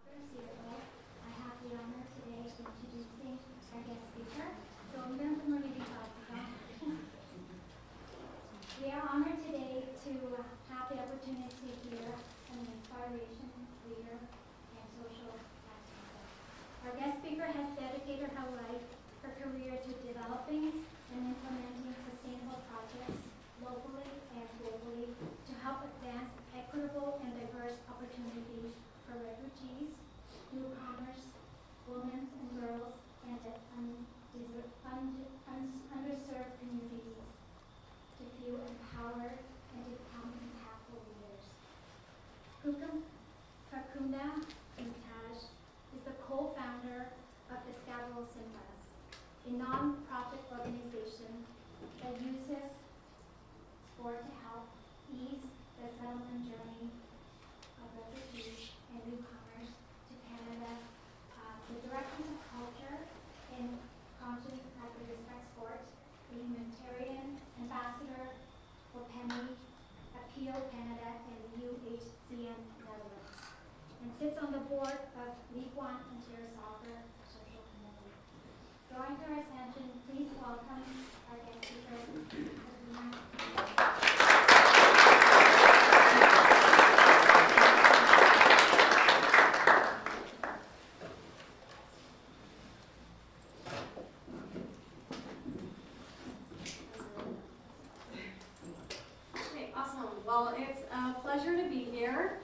First of all, I have the honor today of introducing our guest speaker. So I'm going to read We are honored today to have the opportunity to hear an inspiration leader and social activist. Our guest speaker has dedicated her life, her career to developing and implementing sustainable projects locally and globally to help advance equitable and diverse opportunities for refugees, newcomers, women and girls, and underserved communities to feel empowered and to become impactful leaders. Farkhunda Muhtaj is the co-founder of the a non-profit organization that uses sport to help ease the settlement journey of refugees and newcomers to Canada. The Directors of Culture and Conscience at the Respect Sport, the humanitarian ambassador for Penny, Appeal Canada, and the UHCN Netherlands, and sits on the board of League One Ontario Soccer Social Committee. Drawing to our attention, please welcome our guest speaker, Well, it's a pleasure to be here.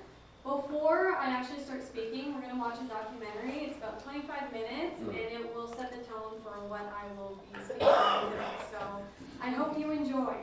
Before I actually start speaking, we're going to watch a documentary. It's about 25 minutes, and it will set the tone for what I will be speaking today. So I hope you enjoy.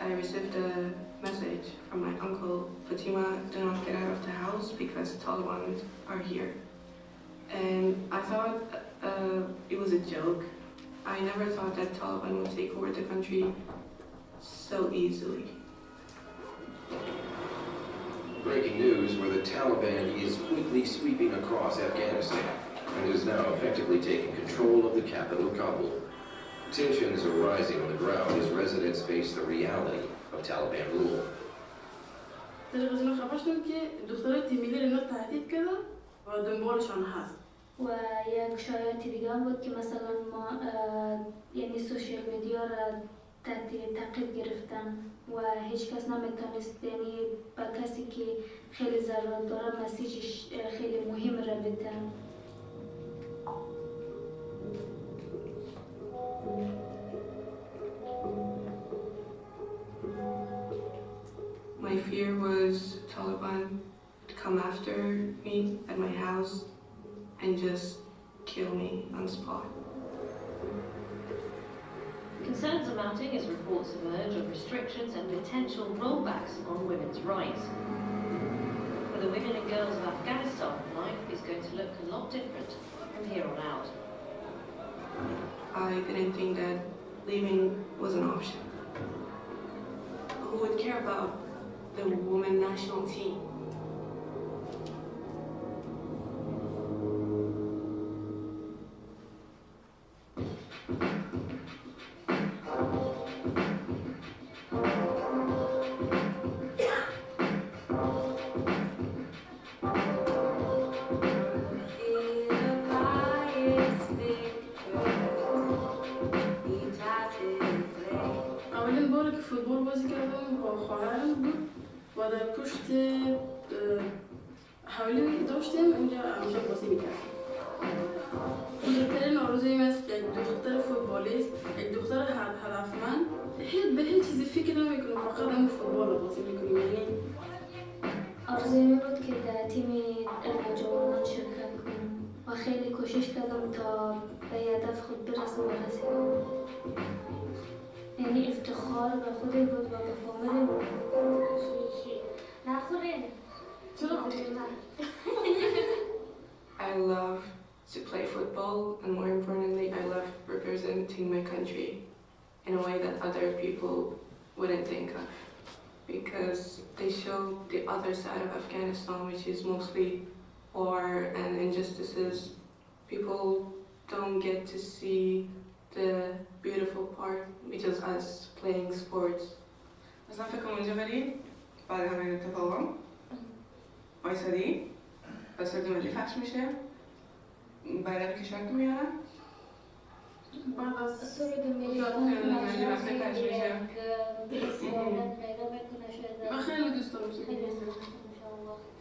I received a message from my uncle, Fatima, do not get out of the house because Taliban are here. And I thought it was a joke. I never thought that Taliban would take over the country so easily. Breaking news where the Taliban is quickly sweeping across Afghanistan and is now effectively taking control of the capital, Kabul. Tensions are rising on the ground as residents face the reality of Taliban rule. تلفزيون خبر شنو كي دكتورة تيميلي لنا تهديد كذا ودنبولشون هست. و یک شایعاتی دیگه هم بود که مثلا ما یعنی سوشیال مدیا را تعقیب گرفتن و هیچ کس نمیتونست یعنی با کسی که خیلی ضرورت داره مسیجش خیلی مهم را بدن. My fear was Taliban would come after me at my house and just kill me on the spot. Concerns are mounting as reports emerge of restrictions and potential rollbacks on women's rights. For the women and girls of Afghanistan, life is going to look a lot different from here on out. I didn't think that leaving was an option. Who would care about the women national team? در پشت حولی داشتیم اونجا همیشه بازی میکردیم. بزرگترین آرزویم است یک دختر فوتبالیست، یک دختر هدفمند. به هیچ چیزی فکر نمیکنم، فقط هم فوتبال رو بازی میکنیم. یعنی آرزوی من بود که در تیم جوانان شرکت کنم و خیلی کوشش کردم تا به هدف خود برسم و رسیدم. یعنی افتخار به خودم بود و به فامیلم بود. نخورین. I love to play football, and more importantly, I love representing my country in a way that other people wouldn't think of, because they show the other side of Afghanistan, which is mostly war and injustices. People don't get to see the beautiful part, which is us playing sports. مثلا فکر کنم اونجا بریم بعد همین اتفاقا وایسادی و صورت ملی پخش میشه برای کشورتون میارن بعد از صورت ملی پخش میشه. من خیلی دوست دارم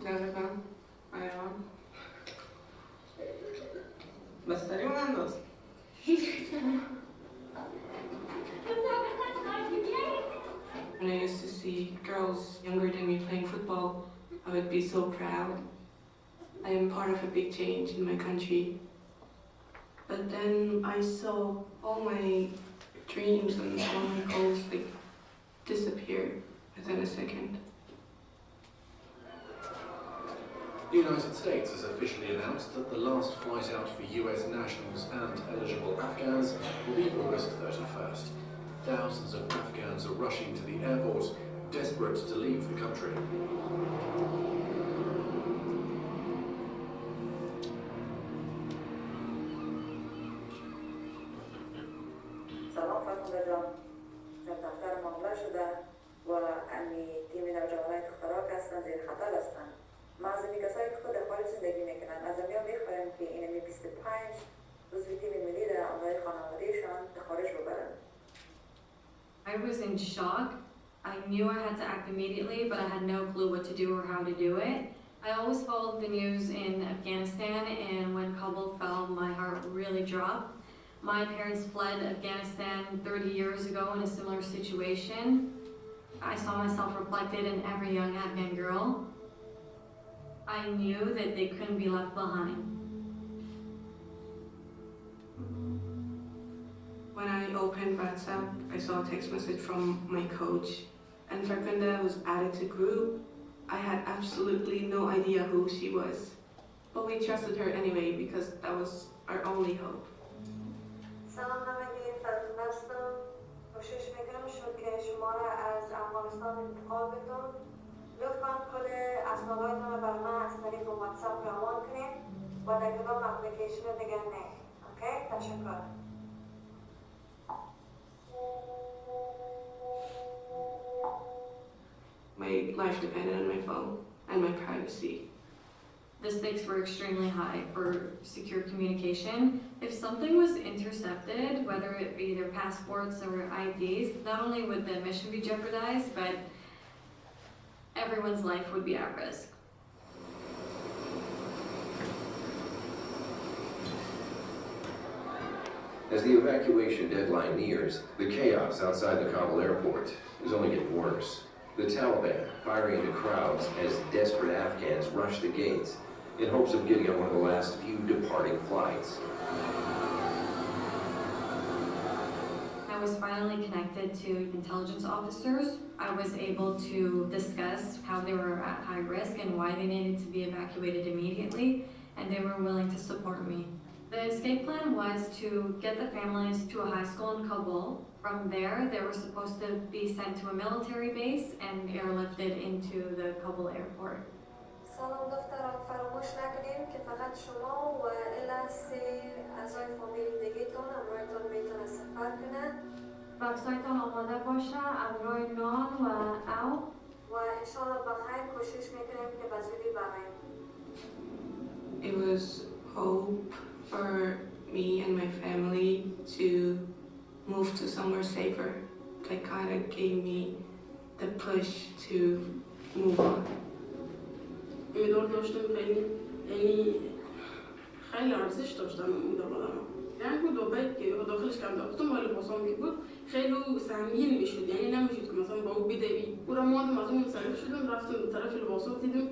دقیقا. ایوان. بس داریم اون انداز When I used to see girls younger than me playing football, I would be so proud. I am part of a big change in my country. But then I saw all my dreams and all my goals disappear within a second. The United States has officially announced that the last flight out for US nationals and eligible Afghans will be August 31st. Thousands of Afghans are rushing to the airport, desperate to leave the country. سلام فرخنده جان، در دفتر معامله شده و امی تیم نوجوانای دخترها که هستن زیر خطر هستن. ما از این کسایی که خود در خارج زندگی میکنن از امیا میخوایم که اینمی 25 عضو تیم ملی در امرای خانوادهشان به خارج ببرن. I was in shock. I knew I had to act immediately, but I had no clue what to do or how to do it. I always followed the news in Afghanistan, and when Kabul fell, my heart really dropped. My parents fled Afghanistan 30 years ago in a similar situation. I saw myself reflected in every young Afghan girl. I knew that they couldn't be left behind. When I opened WhatsApp, I saw a text message from my coach, and Farkhunda was added to group. I had absolutely no idea who she was, but we trusted her anyway because that was our only hope. سلام همگی، فرخنده هستم. کوشش میکنم که شما را از افغانستان انتقال بدم. لطفاً کل اسنادهایتان را بر من از طریق واتساپ روان کنید و در کدام اپلیکیشن دیگر نه. اوکی؟ تشکر. My life depended on my phone and my privacy. The stakes were extremely high for secure communication. If something was intercepted, whether it be their passports or IDs, not only would the mission be jeopardized, but everyone's life would be at risk. As the evacuation deadline nears, the chaos outside the Kabul airport is only getting worse. The Taliban firing into crowds as desperate Afghans rush the gates in hopes of getting on one of the last few departing flights. I was finally connected to intelligence officers. I was able to discuss how they were at high risk and why they needed to be evacuated immediately, and they were willing to support me. The escape plan was to get the families to a high school in Kabul. From there, they were supposed to be sent to a military base and airlifted into the Kabul airport. سلام دختران، فراموش نکنیم که فقط شما و الا 3 اعضای فامیل دیگه‌تون همراهتون میتونه سفر کنه. بکسایتان آماده باشه، همراه نان و آب. و انشالله بخیر کوشش میکنیم که به زودی بریم. It was hope for me and my family to move to somewhere safer. That kind of gave me the push to move on. مدار داشتم خیلی یعنی خیلی ارزش داشتم مدار آدم یعنی بود و باید که داخلش کم داشتم ولی باسام که بود خیلی سنگین میشد یعنی نمیشد که مثلا با او بدوی او را مادم از اون منصرف شدم رفتم به طرف لباسات دیدم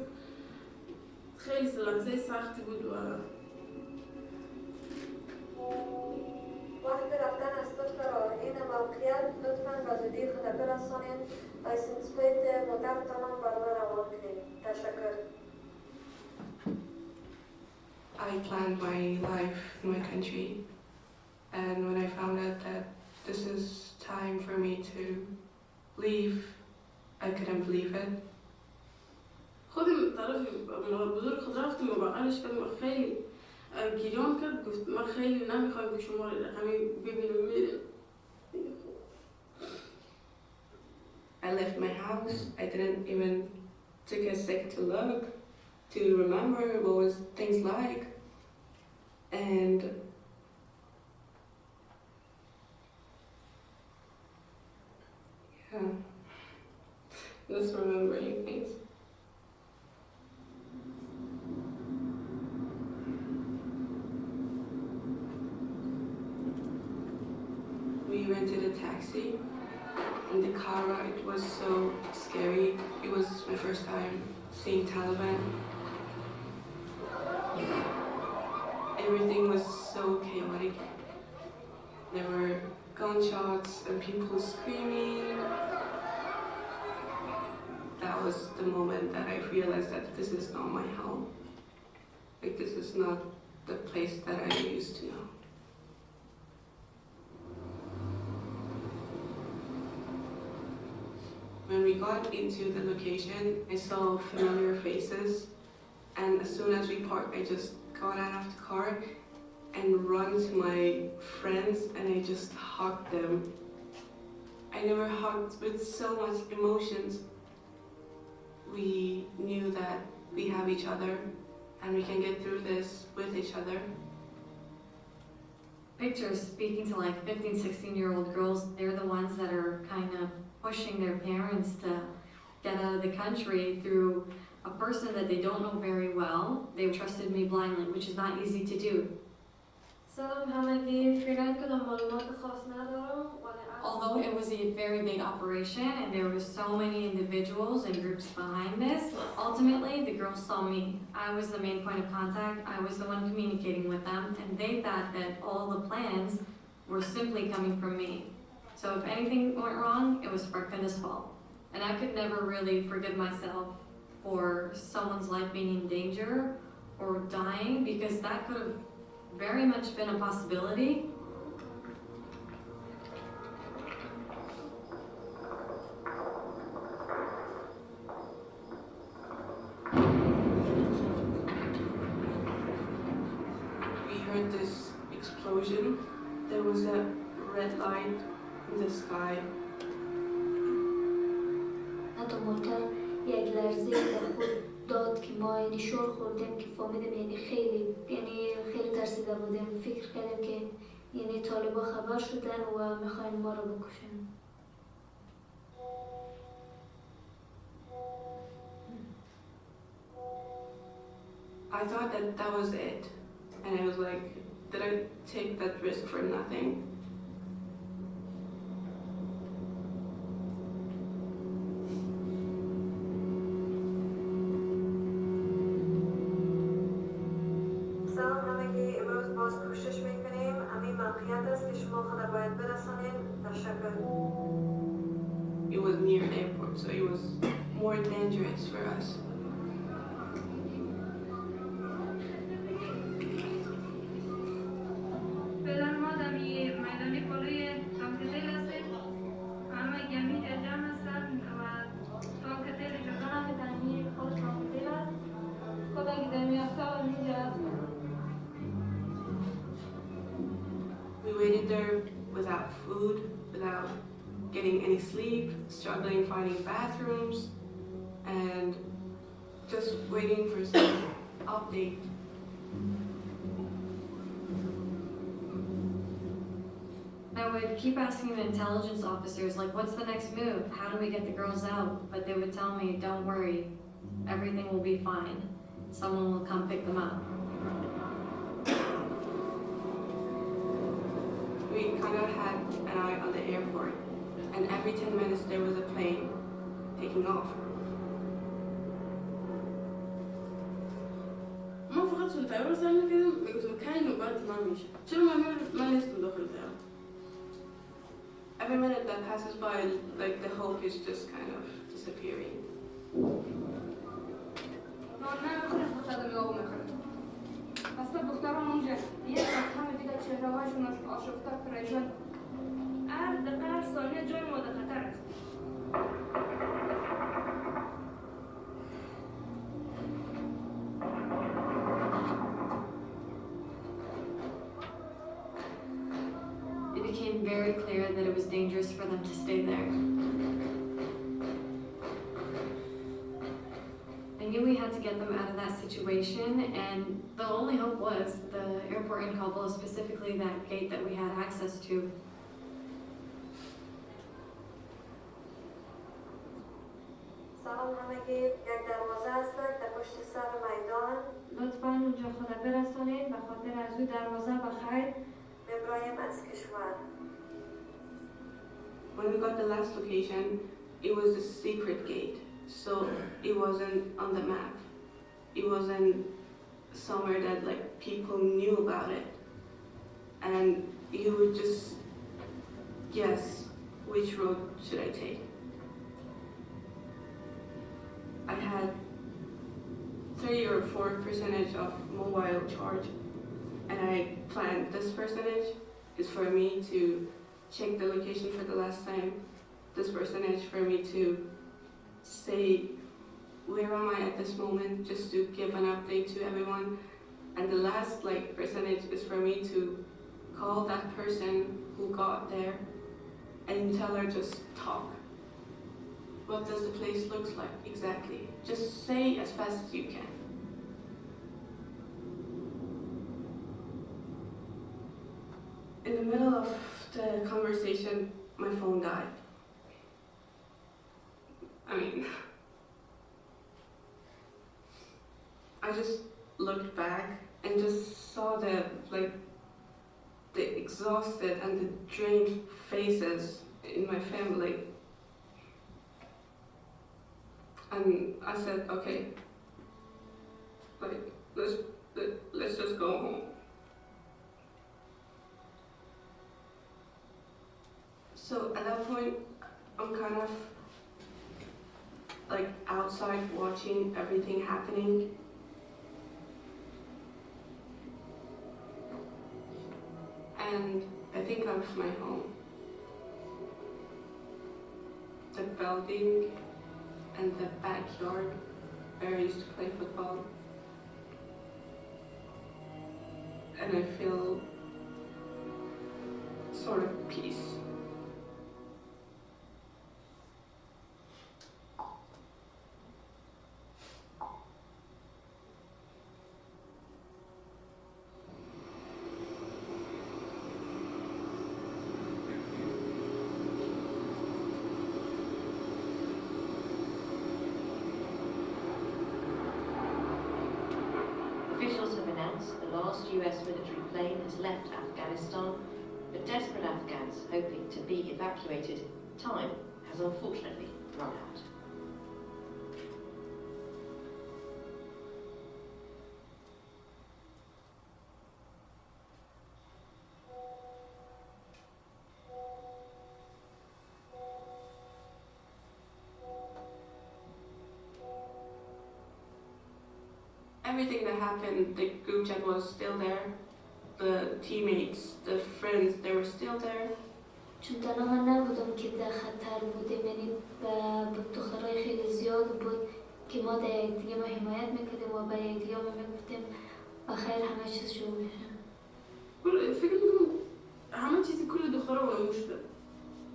خیلی لحظه سختی بود و وقت رفتن از دکتر این موقعیت لطفاً به زودی خود برسانید لایسنس پلیت مدر تمام برای روان کنید. تشکر. I planned my life in my country, and when I found out that this is time for me to leave, I couldn't believe it. خودم طرف بزرگ خود رفتم و بغلش کردم خیلی گریان کرد گفت من خیلی نمیخوایم که شما رقمی ببینم میرم. I left my house. I didn't even take a second to look, to remember what was things like, and yeah, just remembering things. We rented a taxi, and the car ride was so scary. It was my first time seeing Taliban. Everything was so chaotic. There were gunshots and people screaming. That was the moment that I realized that this is not my home. Like, this is not the place that I used to know. When we got into the location, I saw familiar faces, and as soon as we parked, I just got out of the car and run to my friends, and I just hugged them. I never hugged with so much emotions. We knew that we have each other, and we can get through this with each other. Pictures speaking to like 15, 16-year-old girls, they're the ones that are kind of pushing their parents to get out of the country through a person that they don't know very well. They trusted me blindly, which is not easy to do. Although it was a very big operation and there were so many individuals and groups behind this, ultimately the girls saw me. I was the main point of contact. I was the one communicating with them, and they thought that all the plans were simply coming from me. So if anything went wrong, it was Farkhunda's fault. And I could never really forgive myself for someone's life being in danger or dying, because that could have very much been a possibility. We heard this explosion. There was a red light in the sky. حتی مهتر یک لرزه در خود داد که ما یعنی شور خوردیم که فهمیدیم یعنی خیلی ترسیده بودیم. فکر کردیم که یعنی طالبا خبر شدن و میخواین ما رو بکشن. I thought that that was it, and I was like, did I take that risk for nothing? سلام همگی. امروز باز کوشش میکنیم. همین موقعیت است که شما خود باید برسانید. تشکر. It was near airport, so it was more dangerous for us. فعلا ما در میدانی پلوی تاکتیل هستیم. همه گمی جمع هستن و تاکتیل جدان که در می خود تاکتیل است. خود اگه در می افتا و میجا هستن. We waited there without food, without getting any sleep, struggling finding bathrooms, and just waiting for some update. I would keep asking the intelligence officers, like, what's the next move? How do we get the girls out? But they would tell me, don't worry, everything will be fine. Someone will come pick them up. We kind of had an eye on the airport, and every 10 minutes there was a plane taking off. ما فقط في الطيارة بس أنا كده كنت متخيل إنه بجد ما ماشي. شو ما نسيت داخل الطيارة. Every minute that passes by, like the hope is just kind of disappearing. نورنا میخوره بخدا میگو میخوره. اصلا دخترها اونجا یه همه دیگه چهره‌هاشون آشفته پریشان. هر دقیقه هر ثانیه جای ما در خطر است. It became very clear that it was dangerous for them to stay there. I knew we had to get them out of that situation, and the only hope was the airport in Kabul, specifically that gate that we had access to. سلام همگی، یک دروازه است در پشت سر میدان. لطفاً اونجا خدا برسانید به خاطر از او دروازه بخیر. ابراهیم از کشور. When we got the last location, it was a secret gate, so it wasn't on the map. It wasn't somewhere that like people knew about it, and you would just guess which road should I take. I had 3 or 4% of mobile charge, and I planned this percentage is for me to check the location for the last time. This percentage for me to say where am I at this moment, just to give an update to everyone. And the last percentage is for me to call that person who got there and tell her just talk. What does the place look like exactly? Just say as fast as you can. In the middle of the conversation, my phone died. I mean, I just looked back and just saw the exhausted and the drained faces in my family. And I said, okay, let's just go home. So at that point, I'm kind of outside watching everything happening. And I think of my home, the building and the backyard where I used to play football. And I feel sort of peace. Officials have announced the last US military plane has left Afghanistan, but desperate Afghans hoping to be evacuated, time has unfortunately run out. Everything that happened, the group chat was still there. The teammates, the friends, they were still there. چون تنها من نبودم که در خطر بودیم، یعنی دخترای خیلی زیاد بود که ما در یکدیگه ما حمایت میکردیم و برای یکدیگه ما میگفتیم بخیر همه چیز شروع میشه. فکر میکنم همه چیزی کل دخترها فراموش شده.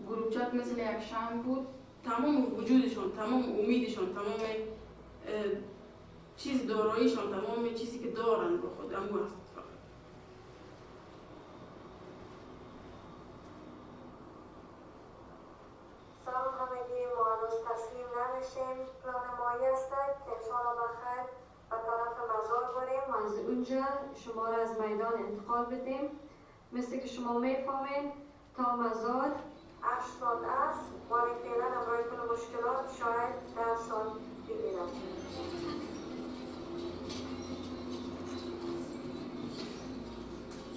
گروپ چت مثل یک شمع بود، تمام وجودشون، تمام امیدشون، تمام چیز داراییشون، تمام چیزی که دارن با خود همون است. از اونجا شما را از میدان انتقال بدیم مثل که شما میفهمین تا مزار 8 سال است ولی فعلا امرای کل مشکلات شاید 10 سال بگیرد.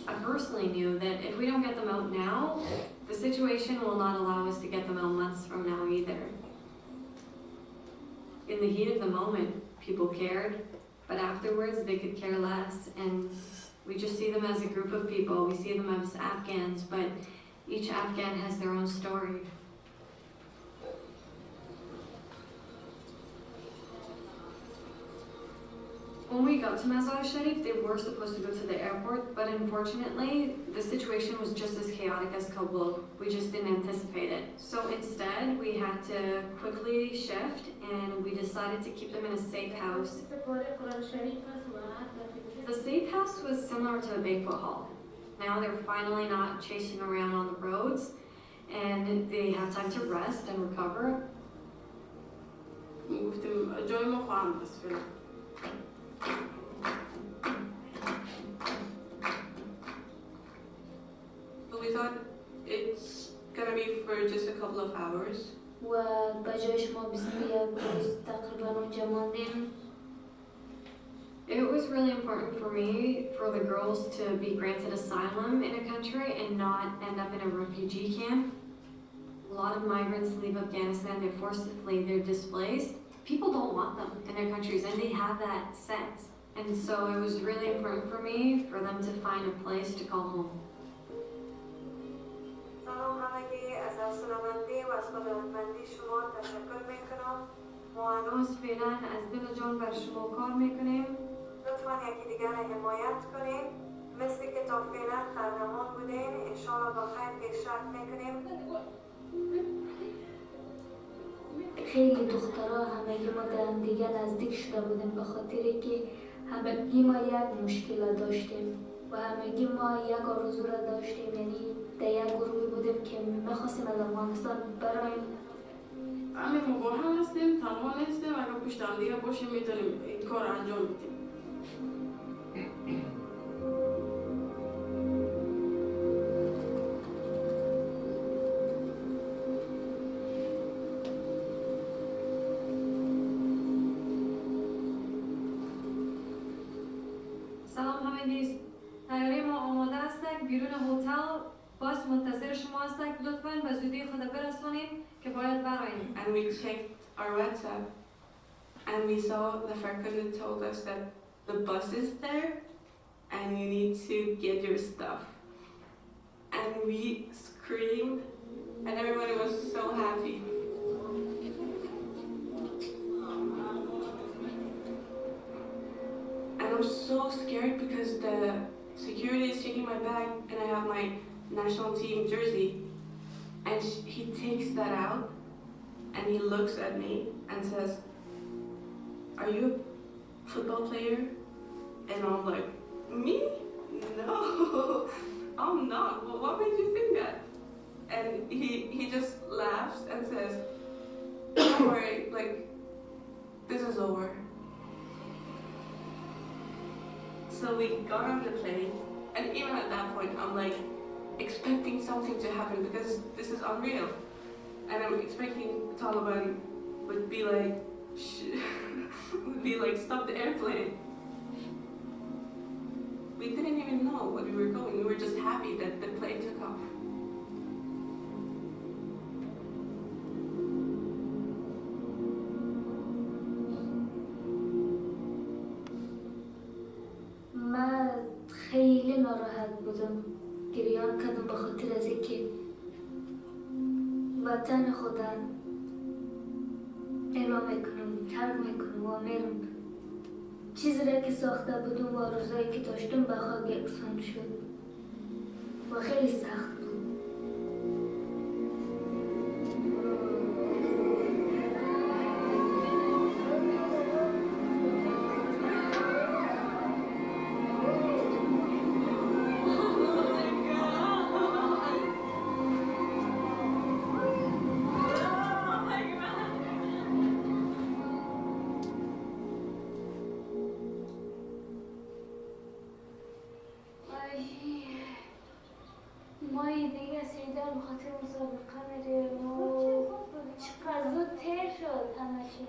I personally knew that if we don't get them out now, the situation will not allow us to get them out months from now either. In the heat of the moment, people cared, but afterwards they could care less, and we just see them as a group of people. We see them as Afghans, but each Afghan has their own story. When we got to Mazar Sharif, they were supposed to go to the airport, but unfortunately, the situation was just as chaotic as Kabul. We just didn't anticipate it. So instead, we had to quickly shift, and we decided to keep them in a safe house. The safe house was similar to a banquet hall. Now they're finally not chasing around on the roads, and they have time to rest and recover. But we thought it's gonna be for just a couple of hours. و بجایش ما 21 روز تقریبا اونجا ماندیم. It was really important for me for the girls to be granted asylum in a country and not end up in a refugee camp. A lot of migrants leave Afghanistan, they're forced to flee, they're displaced. People don't want them in their countries, and they have that sense. And so it was really important for me for them to find a place to call home. سلام همگی، از حوصله‌مندی و از خدمتمندی شما تشکر میکنم. ما هنوز فعلا از دل جان بر شما کار میکنیم. لطفاً یکی دیگر را حمایت کنیم. مثل که تا فعلا قهرمان بودیم، انشاءالله با خیر پیشرفت میکنیم. خیلی دخترها همگی ما در هم دیگه نزدیک شده بودیم به خاطری که همگی ما یک مشکل داشتیم و همگی ما یک آرزو را داشتیم، یعنی در یک گروهی بودیم که میخواستیم از افغانستان برایم. همین موقع هم هستیم، تنها نیستیم، اگر پشت هم دیگه باشیم میتونیم این کار انجام بدیم. سلام همگی، تیاری ما آماده است. بیرون هتل باس منتظر شما است. لطفاً به زودی خود برسانید که باید براییم. And we checked our WhatsApp and we saw the Farkhunda told us that the bus is there and you need to get your stuff. And we screamed and everybody was so happy. And I'm so scared because the security is checking my bag and I have my national team jersey. And he takes that out and he looks at me and says, "Are you a football player?" And I'm like, "Me? No, I'm not. Well, what made you think that?" And he just laughs and says, "Don't worry, like, this is over." So we got on the plane, and even at that point, I'm like expecting something to happen because this is unreal. And I'm expecting Taliban would be like, stop the airplane. We didn't even know where we were going. We were just happy that the plane took off. من خیلی ناراحت بودم، گریان کردم به خاطر از اینکه وطن خودم اعلام میکنم، ترک میکنم و میرم. چیزی را که ساخته بودم و آرزوهایی که داشتم به خاک یکسان شد و خیلی سخت بود. بریم خاطر مسابقه میریم و چقدر زود تیر شد همه چیز.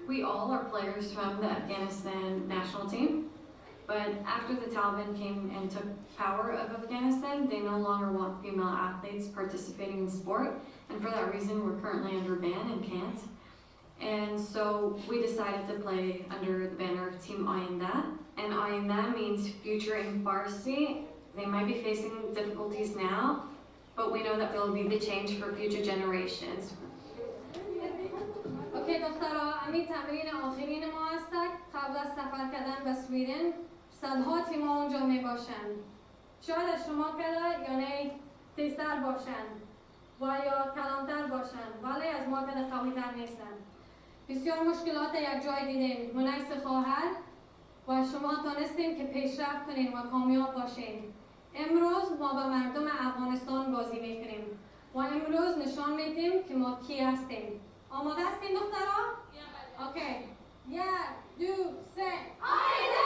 We all are players from the Afghanistan national team, but after the Taliban came and took power of Afghanistan, they no longer want female athletes participating in sport, and for that reason we're currently under ban and can't. And so we decided to play under the banner of Team Ayinda, and Ayinda means future in Farsi. They might be facing difficulties now, but we know that there will be the change for future generations. اوکی دخترها، همین تمرین آخرین ما است. قبل از سفر کردن به سویدن صدها تیم اونجا می باشند. شاید از شما کده یعنی تیزتر باشند و یا کلانتر باشند، ولی از ما کده قویتر نیستند. بسیار مشکلات یک جای دیدیم، منعکس خواهر و شما تانستیم که پیشرفت کنین و کامیاب باشین. امروز ما با مردم افغانستان بازی میکنیم و امروز نشان میدیم که ما کی هستیم. آماده هستین دخترها؟ اوکی. 1 2 3 آیده!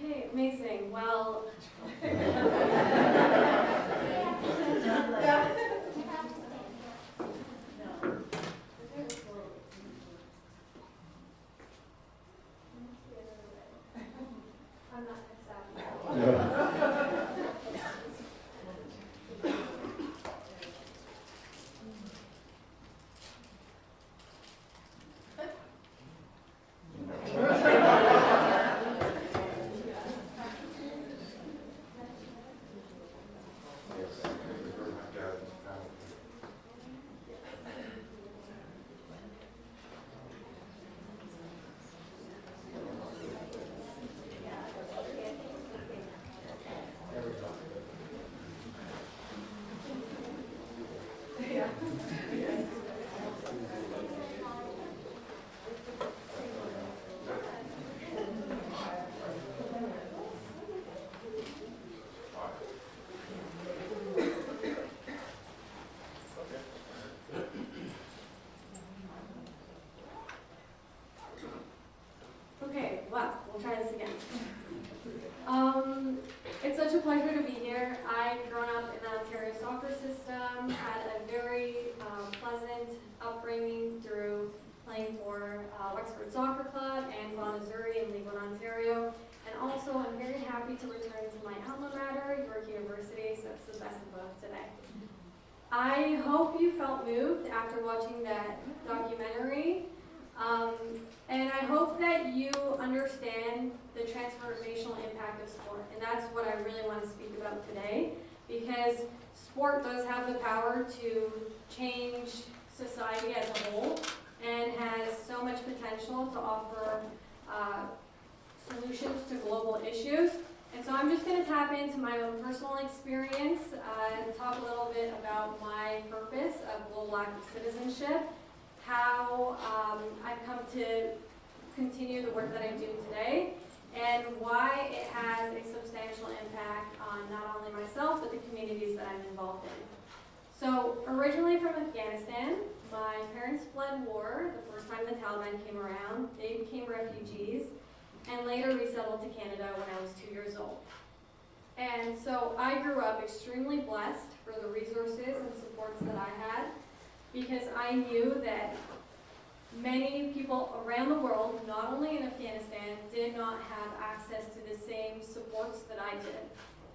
Okay, amazing. Well, I'm not Okay, well, we'll try this again. It's such a pleasure to be here. I've grown up in the Ontario soccer system, had a very pleasant upbringing through playing for Wexford Soccer Club and Vaughan Missouri in League One Ontario. And also, I'm very happy to return to my alma mater, York University, so it's the best of both today. I hope you felt moved after watching that documentary. And I hope that you understand the transformational impact of sport. And that's what I really want to speak about today, because sport does have the power to change society as a whole and has so much potential to offer solutions to global issues. And so I'm just going to tap into my own personal experience and talk a little bit about my purpose of global active citizenship, how I've come to continue the work that I'm doing today, and why it has a substantial impact on not only myself, but the communities that I'm involved in. So, originally from Afghanistan, my parents fled war the first time the Taliban came around. They became refugees and later resettled to Canada when I was 2 years old. And so I grew up extremely blessed for the resources and supports that I had, because I knew that many people around the world, not only in Afghanistan, did not have access to the same supports that I did.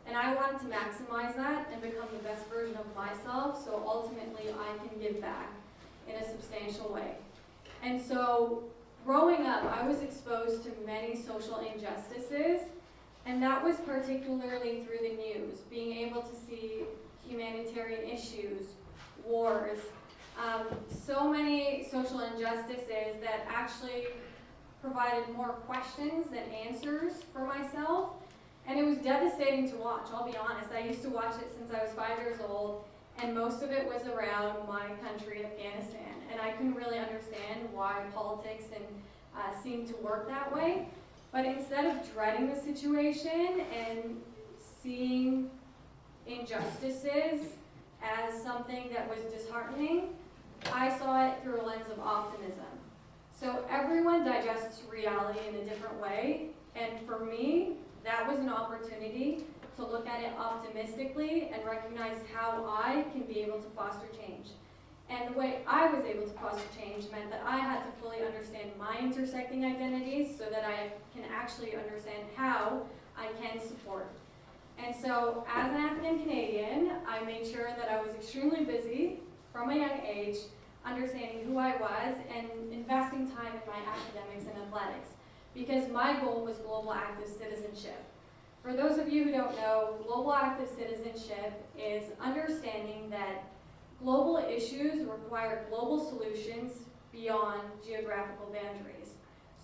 And I wanted to maximize that and become the best version of myself, so ultimately I can give back in a substantial way. And so growing up, I was exposed to many social injustices, and that was particularly through the news, being able to see humanitarian issues, wars, so many social injustices that actually provided more questions than answers for myself. And it was devastating to watch, I'll be honest. I used to watch it since I was 5 years old, and most of it was around my country, Afghanistan. And I couldn't really understand why politics seemed to work that way. But instead of dreading the situation and seeing injustices as something that was disheartening, I saw it through a lens of optimism. So everyone digests reality in a different way, and for me, that was an opportunity to look at it optimistically and recognize how I can be able to foster change. And the way I was able to foster change meant that I had to fully understand my intersecting identities so that I can actually understand how I can support. And so as an African Canadian, I made sure that I was extremely busy from a young age, understanding who I was and investing time in my academics and athletics, because my goal was global active citizenship. For those of you who don't know, global active citizenship is understanding that global issues require global solutions beyond geographical boundaries.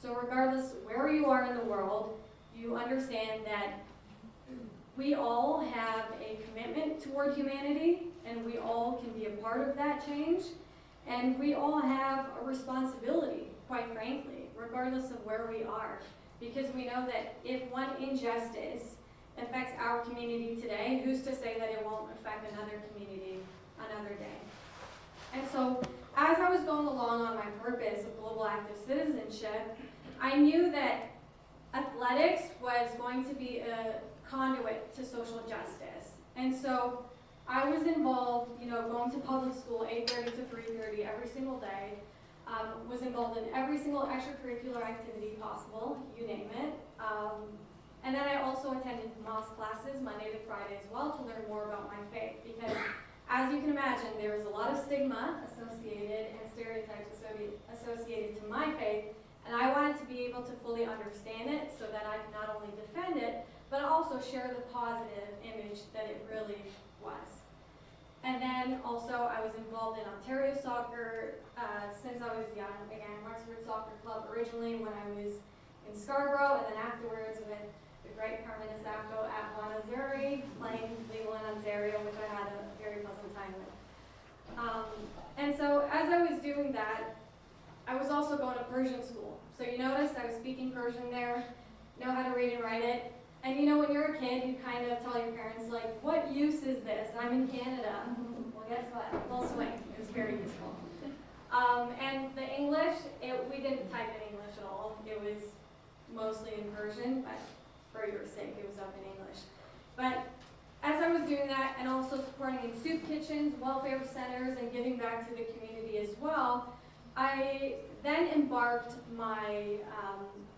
So regardless where you are in the world, you understand that we all have a commitment toward humanity, and we all can be a part of that change, and we all have a responsibility, quite frankly, regardless of where we are, because we know that if one injustice affects our community today, who's to say that it won't affect another community another day? And so, as I was going along on my purpose of global active citizenship, I knew that athletics was going to be a conduit to social justice. And so I was involved, going to public school 8:30 to 3:30 every single day, was involved in every single extracurricular activity possible, you name it. And then I also attended mosque classes Monday to Friday as well to learn more about my faith, because as you can imagine, there was a lot of stigma associated and stereotypes associated to my faith, and I wanted to be able to fully understand it so that I could not only defend it, but also share the positive image that it really was. And then also I was involved in Ontario soccer since I was young. Again, Wexford Soccer Club originally when I was in Scarborough, and then afterwards with the great Carmen Isacco at Wanazuri, playing legal in Ontario, which I had a very pleasant time with. And so as I was doing that, I was also going to Persian school. So you noticed I was speaking Persian there, know how to read and write it. And when you're a kid, you kind of tell your parents, like, what use is this? I'm in Canada. Well, guess what? Full swing. It was very useful. And the English, we didn't type in English at all. It was mostly in Persian, but for your sake, it was up in English. But as I was doing that, and also supporting in soup kitchens, welfare centers, and giving back to the community as well, I then embarked my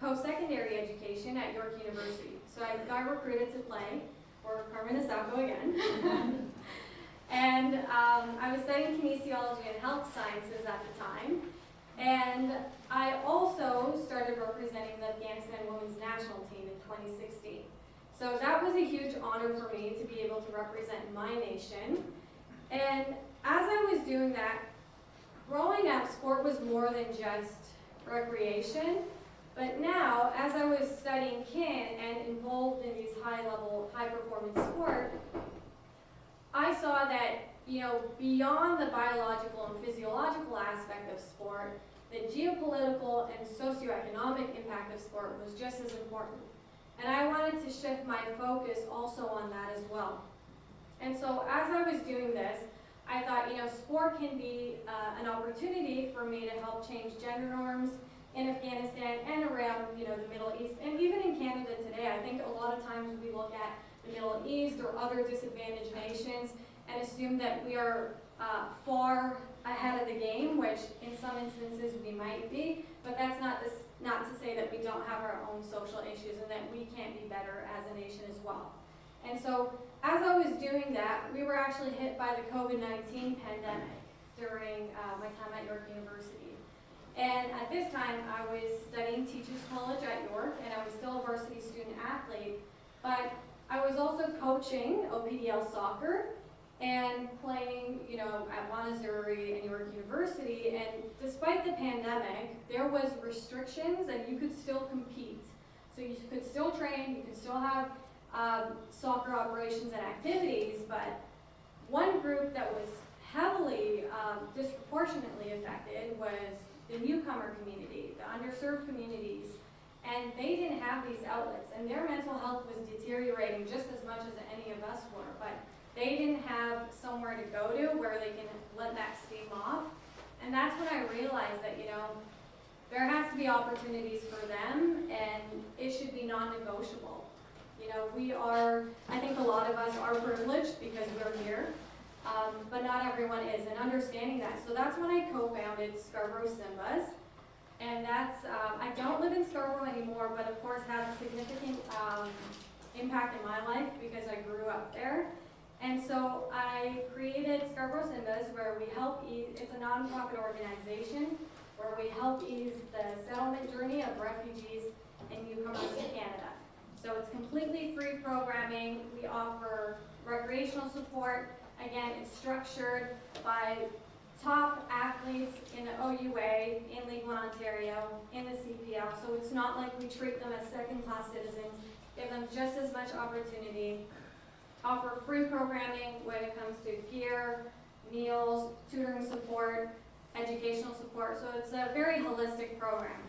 post-secondary education at York University. So I got recruited to play for Carmen Isacco again. And I was studying kinesiology and health sciences at the time. And I also started representing the Afghanistan women's national team in 2016. So that was a huge honor for me to be able to represent my nation. And as I was doing that, growing up, sport was more than just recreation. But now, as I was studying kin and involved in these high-level, high-performance sport, I saw that, beyond the biological and physiological aspect of sport, the geopolitical and socioeconomic impact of sport was just as important. And I wanted to shift my focus also on that as well. And so as I was doing this, I thought, sport can be an opportunity for me to help change gender norms in Afghanistan and around, the Middle East, and even in Canada today. I think a lot of times we look at the Middle East or other disadvantaged nations and assume that we are far ahead of the game, which in some instances we might be, but that's not to say that we don't have our own social issues and that we can't be better as a nation as well. And so as I was doing that, we were actually hit by the COVID-19 pandemic during my time at York University. And at this time, I was studying Teachers College at York, and I was still a varsity student athlete, but I was also coaching OPDL soccer and playing, at Montessori and York University. And despite the pandemic, there was restrictions, and you could still compete. So you could still train, you could still have soccer operations and activities, but one group that was heavily, disproportionately affected was the newcomer community, the underserved communities, and they didn't have these outlets, and their mental health was deteriorating just as much as any of us were, but they didn't have somewhere to go to where they can let that steam off. And that's when I realized that, there has to be opportunities for them, and it should be non-negotiable. I think a lot of us are privileged because we're here, but not everyone is, and understanding that. So that's when I co-founded Scarborough Simbas, and that's, I don't live in Scarborough anymore, but of course has a significant impact in my life because I grew up there. And so I created Scarborough Simbas, where we help ease, it's a nonprofit organization, where we help ease the settlement journey of refugees and newcomers to Canada. So it's completely free programming. We offer recreational support. Again, it's structured by top athletes in the OUA, in League One Ontario, in the CPL. So it's not like we treat them as second-class citizens. Give them just as much opportunity. Offer free programming when it comes to gear, meals, tutoring support, educational support. So it's a very holistic program.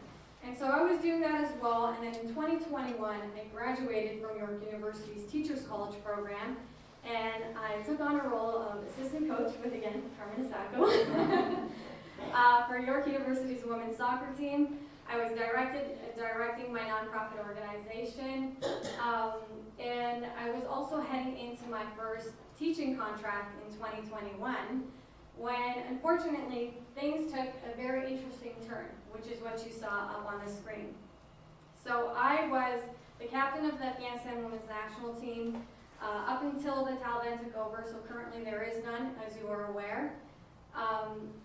And so I was doing that as well, and then in 2021, I graduated from York University's Teachers College program, and I took on a role of assistant coach with, again, Carmen Isacco, for York University's women's soccer team. I was directing my nonprofit organization, and I was also heading into my first teaching contract in 2021, when unfortunately things took a very interesting turn, which is what you saw up on the screen. So I was the captain of the Afghanistan women's national team up until the Taliban took over, so currently there is none, as you are aware.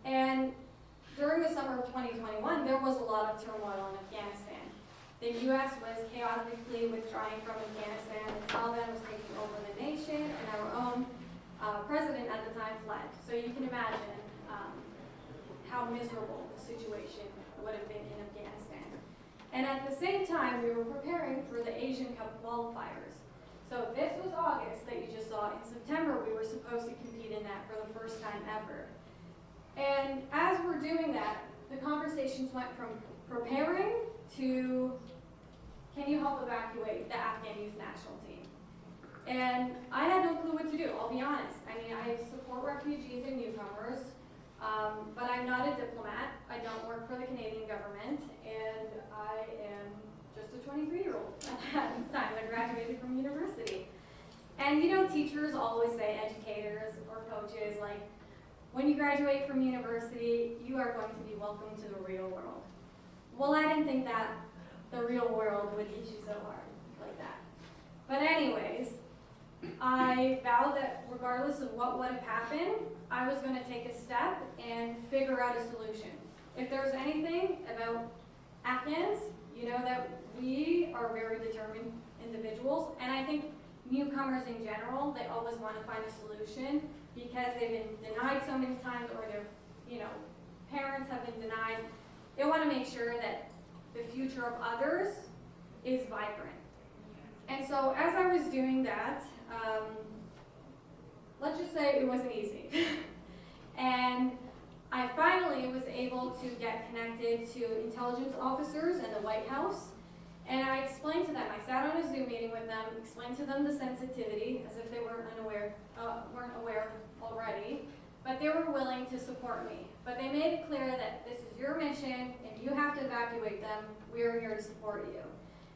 And during the summer of 2021, there was a lot of turmoil in Afghanistan. The U.S. was chaotically withdrawing from Afghanistan, the Taliban was taking over the nation, and our own president at the time fled. So you can imagine how miserable the situation would have been in Afghanistan. And at the same time, we were preparing for the Asian Cup qualifiers. So this was August that you just saw. In September, we were supposed to compete in that for the first time ever. And as we're doing that, the conversations went from preparing to, can you help evacuate the Afghan youth national team? And I had no clue what to do, I'll be honest. I mean, I support refugees and newcomers, but I'm not a diplomat. I don't work for the Canadian government, and I am just a 23-year-old at the time. I graduated from university. And teachers always say, educators or coaches, like, when you graduate from university, you are going to be welcome to the real world. Well, I didn't think that the real world would hit you so hard like that. But anyways, I vowed that regardless of what would have happened, I was going to take a step and figure out a solution. if there's anything about Afghans, you know that we are very determined individuals, and I think newcomers in general, they always want to find a solution because they've been denied so many times, or their, you know, parents have been denied. They want to make sure that the future of others is vibrant. And so as I was doing that, let's just say it wasn't easy. And I finally was able to get connected to intelligence officers in the White House. And I explained to them, I sat on a Zoom meeting with them, explained to them the sensitivity, as if they weren't aware already, but they were willing to support me. But they made it clear that this is your mission, and you have to evacuate them. We're here to support you.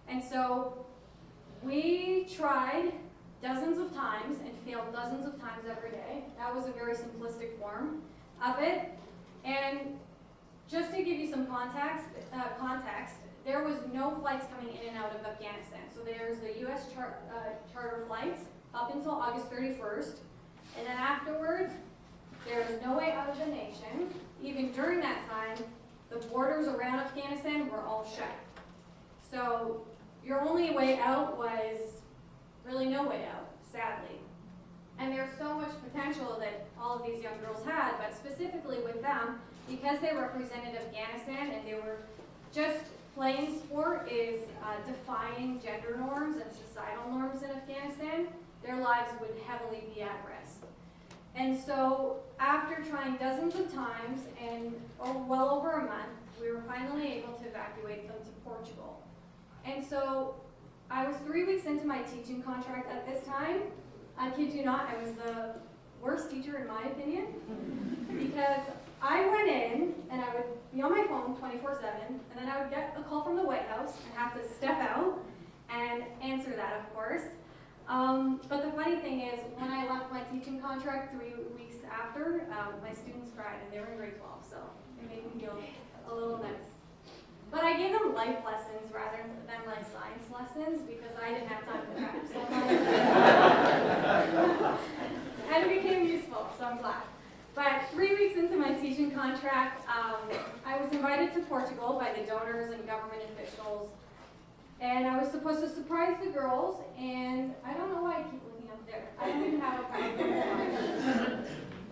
And so we tried dozens of times and failed dozens of times every day. That was a very simplistic form of it. And just to give you some context, there was no flights coming in and out of Afghanistan. So there's the U.S. charter flights up until August 31st. And then afterwards, there was no way out of the nation. Even during that time, the borders around Afghanistan were all shut. So your only way out was really no way out, sadly. And there's so much potential that all of these young girls had, but specifically with them, because they represented Afghanistan and they were just playing sport is defying gender norms and societal norms in Afghanistan, their lives would heavily be at risk. And so after trying dozens of times and well over a month, we were finally able to evacuate them to Portugal. And so I was 3 weeks into my teaching contract at this time. I kid you not, I was the worst teacher in my opinion, because I went in and I would be on my phone 24/7, and then I would get a call from the White House and have to step out and answer that, of course. But the funny thing is, when I left my teaching contract 3 weeks after, my students cried, and they were in grade 12, so it made me feel a little nice. But I gave them life lessons rather than like science lessons because I didn't have time to practice so much. And it became useful, so I'm glad. But 3 weeks into my teaching contract, I was invited to Portugal by the donors and government officials. And I was supposed to surprise the girls, and I don't know why I keep looking up there. I don't even have a PowerPoint.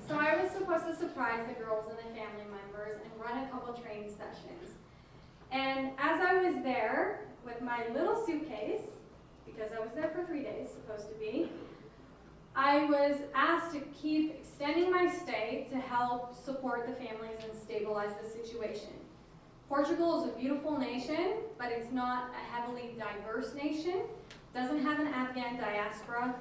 So I was supposed to surprise the girls and the family members and run a couple training sessions. And as I was there with my little suitcase, because I was there for 3 days, supposed to be, I was asked to keep extending my stay to help support the families and stabilize the situation. Portugal is a beautiful nation, but it's not a heavily diverse nation, doesn't have an Afghan diaspora,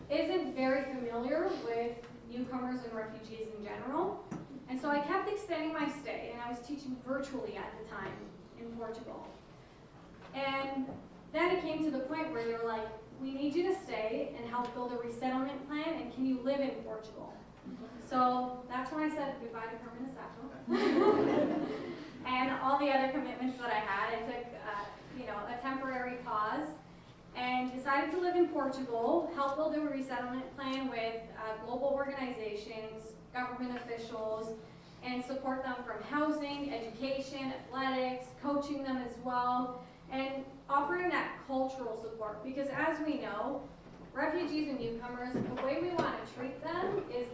isn't very familiar with newcomers and refugees in general. And so I kept extending my stay, and I was teaching virtually at the time in Portugal. And then it came to the point where they were like, we need you to stay and help build a resettlement plan, and can you live in Portugal? So that's when I said goodbye to permanent satchel. And all the other commitments that I had. I took a temporary pause and decided to live in Portugal, help build a resettlement plan with global organizations, government officials, and support them from housing, education, athletics, coaching them as well, and offering that cultural support. Because as we know, refugees and newcomers, the way we want to treat them is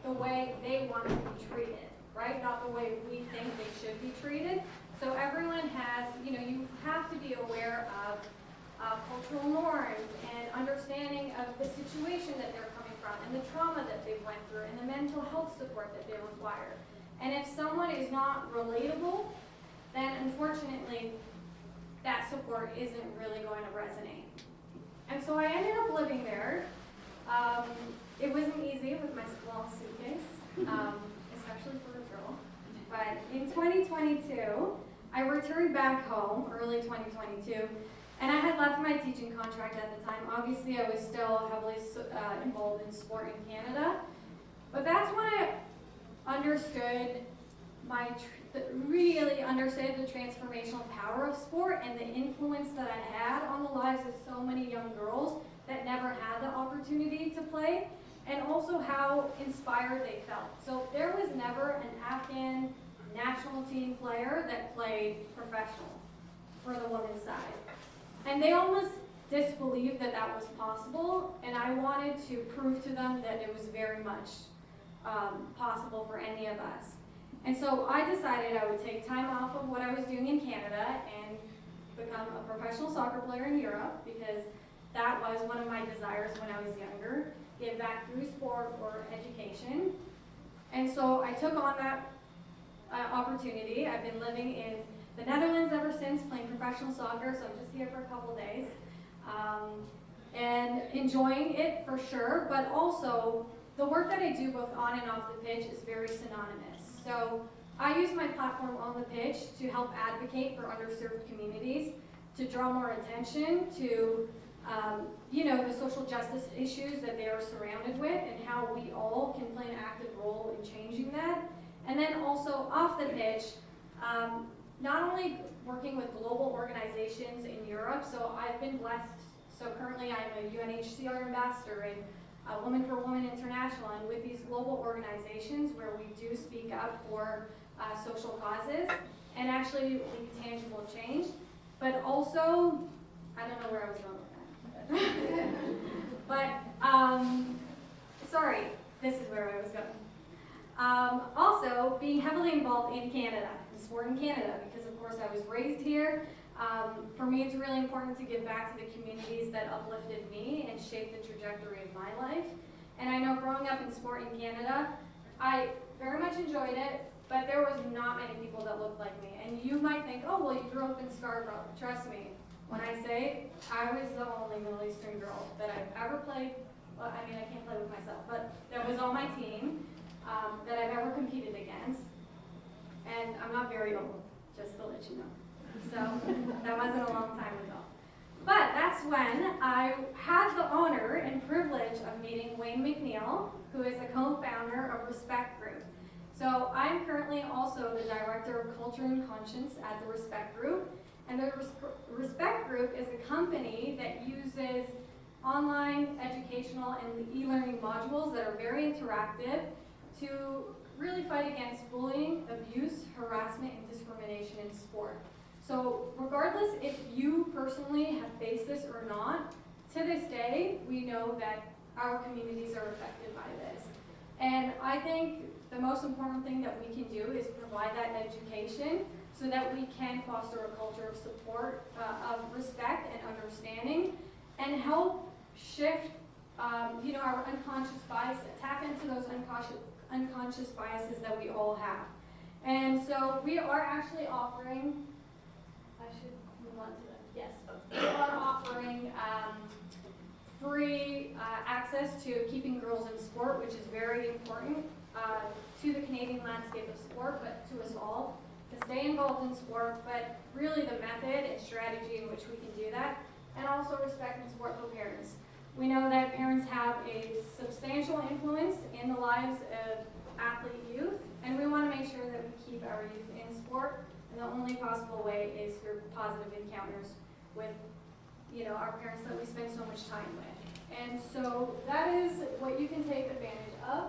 the way they want to be treated, right? Not the way we think they should be treated. So everyone has, you have to be aware of cultural norms and understanding of the situation that they're coming from and the trauma that they've went through and the mental health support that they require. And if someone is not relatable, then unfortunately that support isn't really going to resonate. And so I ended up living there. It wasn't easy with my small suitcase, especially for a girl. But in 2022, I returned back home, early 2022, and I had left my teaching contract at the time. Obviously, I was still heavily involved in sport in Canada. But that's when I understood really understood the transformational power of sport and the influence that I had on the lives of so many young girls that never had the opportunity to play, and also how inspired they felt. So there was never an Afghan national team player that played professional for the women's side. And they almost disbelieved that that was possible, and I wanted to prove to them that it was very much possible for any of us. And so I decided I would take time off of what I was doing in Canada and become a professional soccer player in Europe, because that was one of my desires when I was younger, give back through sport or education. And so I took on that opportunity. I've been living in the Netherlands ever since, playing professional soccer, so I'm just here for a couple days. And enjoying it for sure, but also the work that I do both on and off the pitch is very synonymous. So I use my platform on the pitch to help advocate for underserved communities, to draw more attention to the social justice issues that they are surrounded with and how we all can play an active role in changing that. And then also off the pitch, not only working with global organizations in Europe, so I've been blessed. So currently I'm a UNHCR ambassador and Women for Women International, and with these global organizations where we do speak up for social causes and actually lead tangible change. But also, I don't know where I was going with that. But, sorry, this is where I was going. Also, being heavily involved in Canada, in sport in Canada, because of course I was raised here. For me, it's really important to give back to the communities that uplifted me and shaped the trajectory of my life. And I know growing up in sport in Canada, I very much enjoyed it, but there was not many people that looked like me. And you might think, oh, well, you grew up in Scarborough. Trust me, when I say I was the only Middle Eastern girl that I've ever played, well, I mean, I can't play with myself, but that was on my team that I've ever competed against. And I'm not very old, just to let you know. So that wasn't a long time ago. But that's when I had the honor and privilege of meeting Wayne McNeil, who is a co-founder of Respect Group. So I'm currently also the Director of Culture and Conscience at the Respect Group. And the Respect Group is a company that uses online educational and e-learning modules that are very interactive to really fight against bullying, abuse, harassment, and discrimination in sport. So regardless if you personally have faced this or not, to this day, we know that our communities are affected by this. And I think the most important thing that we can do is provide that education so that we can foster a culture of support, of respect and understanding, and help shift our unconscious bias, tap into those unconscious biases that we all have. And so we are actually offering, I should move on to that, yes. We are offering free access to Keeping Girls in Sport, which is very important to the Canadian landscape of sport, but to us all, to stay involved in sport, but really the method and strategy in which we can do that, and also respect and support for parents. We know that parents have a substantial influence in the lives of athlete youth, and we want to make sure that we keep our youth in sport, and the only possible way is through positive encounters with our parents that we spend so much time with. And so that is what you can take advantage of.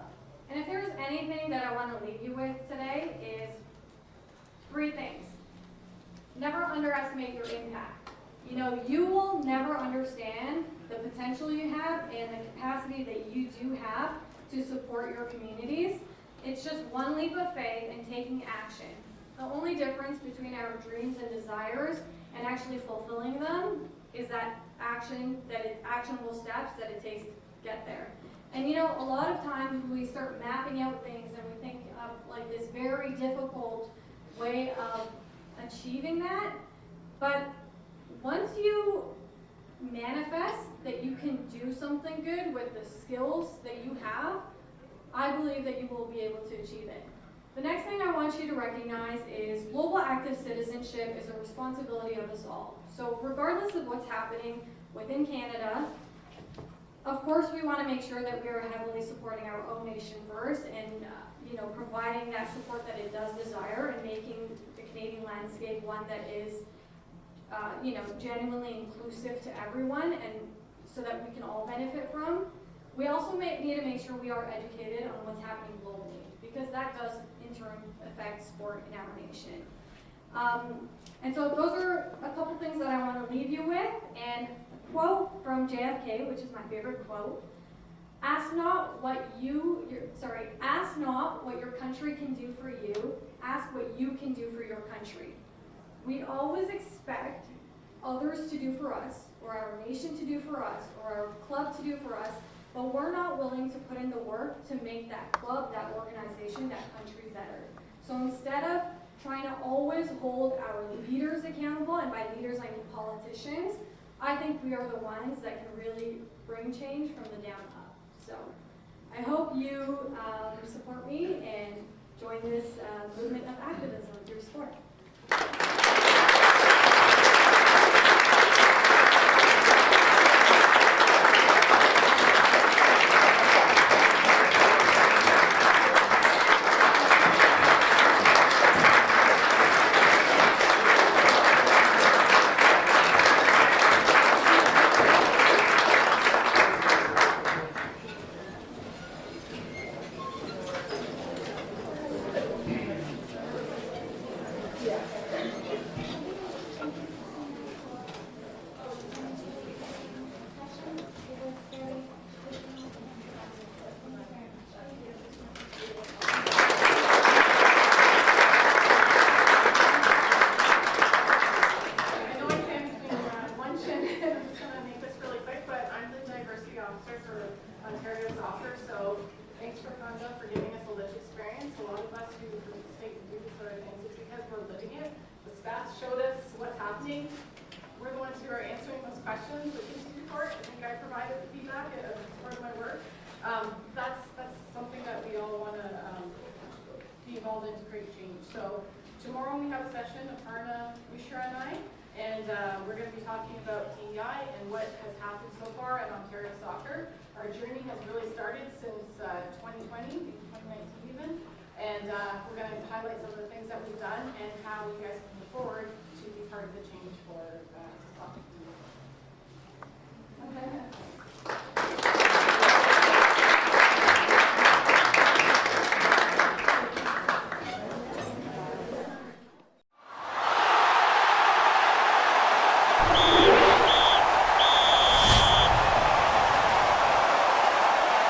And if there's anything that I want to leave you with today is 3 things. Never underestimate your impact. You will never understand the potential you have and the capacity that you do have to support your communities. It's just one leap of faith and taking action. The only difference between our dreams and desires and actually fulfilling them is that actionable steps that it takes to get there. And a lot of times we start mapping out things and we think of like this very difficult way of achieving that. But once you manifest that you can do something good with the skills that you have, I believe that you will be able to achieve it. The next thing I want you to recognize is global active citizenship is a responsibility of us all. So regardless of what's happening within Canada, of course we want to make sure that we are heavily supporting our own nation first and providing that support that it does desire and making the Canadian landscape one that is genuinely inclusive to everyone and so that we can all benefit from. We also need to make sure we are educated on what's happening globally, because that does in turn affect sport in our nation. And so those are a couple things that I want to leave you with. And a quote from JFK, which is my favorite quote: ask not what your country can do for you, ask what you can do for your country. We always expect others to do for us, or our nation to do for us, or our club to do for us, but we're not willing to put in the work to make that club, that organization, that country better. So instead of trying to always hold our leaders accountable, and by leaders I mean politicians, I think we are the ones that can really bring change from the down up. So I hope you support me and join this movement of activism through sport. We're the ones who are answering those questions. The Institute report, I think I provided the feedback as part of my work. That's something that we all want to be involved in to create change. So tomorrow we have a session, Aparna, Mishra, and I, and we're going to be talking about TEI and what has happened so far in Ontario soccer. Our journey has really started since 2020, 2019 even, and we're going to highlight some of the things that we've done and how you guys can move forward to be part of the change for